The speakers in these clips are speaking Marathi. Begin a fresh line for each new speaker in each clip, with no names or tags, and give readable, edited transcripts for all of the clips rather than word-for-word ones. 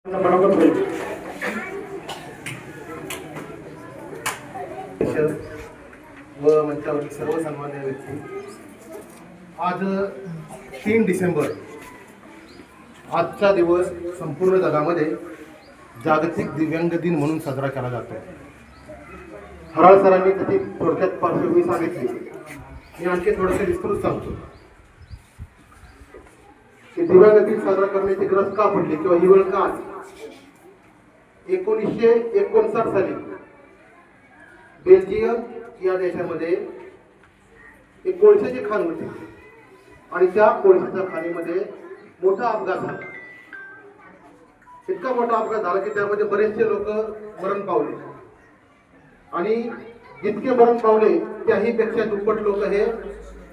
बरोबर होईल व मंचावरील सर्व सन्मान्य व्यक्ती, आज 3 डिसेंबर आजचा दिवस संपूर्ण जगामध्ये जागतिक दिव्यांग दिन म्हणून साजरा केला जातो. हराळ सरांनी त्याची थोडक्यात पार्श्वभूमी सांगितली. मी आणखी थोडंसं विस्तृत सांगतो की दिव्यांग दिन साजरा करण्याची गरज का पडली किंवा ही वेळ का आली. 1959 साली बेल्जियम या देशामध्ये एक कोळशाची खाण होती आणि त्या कोळशाच्या खाणीमध्ये मोठा अपघात झाला. इतका मोठा अपघात झाला की त्यामध्ये बरेचसे लोक मरण पावले आणि जितके मरण पावले त्याही पेक्षा दुप्पट लोक हे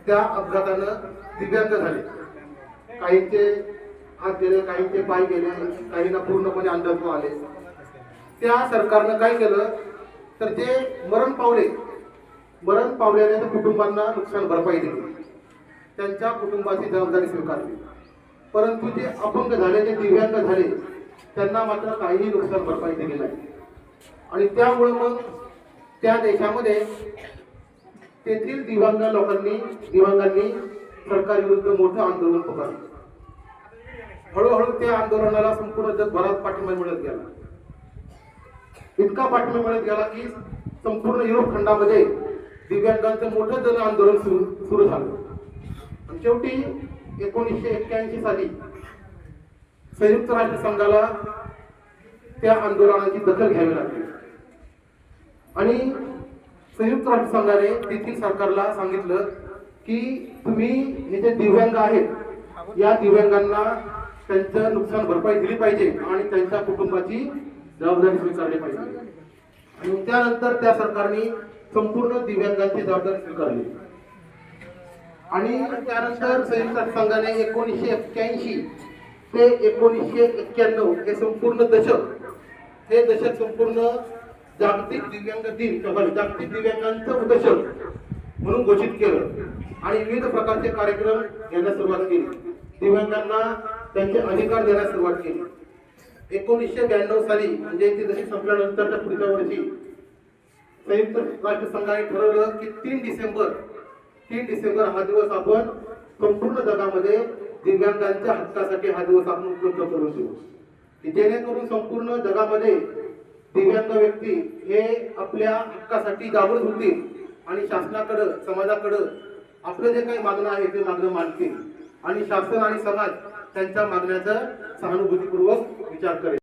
त्या अपघातानं दिव्यांग झाले. काहींचे हात गेले, काहींचे पाय गेले, काहींना पूर्णपणे अंधत्व आले. त्या सरकारनं काय केलं तर जे मरण पावलेल्या कुटुंबांना नुकसान भरपाई दिली, त्यांच्या कुटुंबाची जबाबदारी स्वीकारली. परंतु जे अपंग झाले, जे दिव्यांग झाले, त्यांना मात्र काहीही नुकसान भरपाई दिली नाही. आणि त्यामुळे मग त्या देशामध्ये तेथील दिव्यांगांनी सरकारविरुद्ध मोठं आंदोलन पुकारलं. हळूहळू त्या आंदोलनाला संपूर्ण जगभरात पाठिंबा मिळत गेला. इतका पाठिंबा मिळत गेला की संपूर्ण युरोप खंडामध्ये दिव्यांगांचं मोठं जन आंदोलन सुरू झालं. आणि शेवटी 1981 साली संयुक्त राष्ट्र संघाला त्या आंदोलनाची दखल घ्यावी लागली आणि संयुक्त राष्ट्र संघाने तेथील सरकारला सांगितलं की तुम्ही हे जे दिव्यांग आहेत, या दिव्यांगांना त्यांचं नुकसान भरपाई दिली पाहिजे आणि त्यांच्या कुटुंबाची जबाबदारी स्वीकारली पाहिजे. आणि त्यानंतर त्या सरकारने संपूर्ण दिव्यांगांची जबाबदारी स्वीकारली. आणि त्यानंतर संयुक्त राष्ट्र संघाने 1981 ते 1991 हे संपूर्ण दशक संपूर्ण जागतिक दिव्यांग दिन किंवा जागतिक दिव्यांगांचं दशक म्हणून घोषित केलं आणि विविध प्रकारचे कार्यक्रम घेण्यास सुरुवात केली. दिव्यांगांना त्यांचे अधिकार देण्यास सुरुवात केली. 1992 साली म्हणजे ती दशक संपल्यानंतरच्या पुढच्या वर्षी संयुक्त राष्ट्र संघाने ठरवलं की 3 डिसेंबर हा दिवस आपण संपूर्ण जगामध्ये दिव्यांगांच्या हक्कासाठी हा दिवस आपण उपलब्ध करून देऊ, की जेणेकरून संपूर्ण जगामध्ये दिव्यांग व्यक्ती हे आपल्या हक्कासाठी जागृत होतील आणि शासनाकडं, समाजाकडं आपलं जे काही मागणं आहे ते मागणं मांडतील आणि शासन आणि समाज त्यांच्या मागण्याचा सहानुभूतीपूर्वक विचार करेल.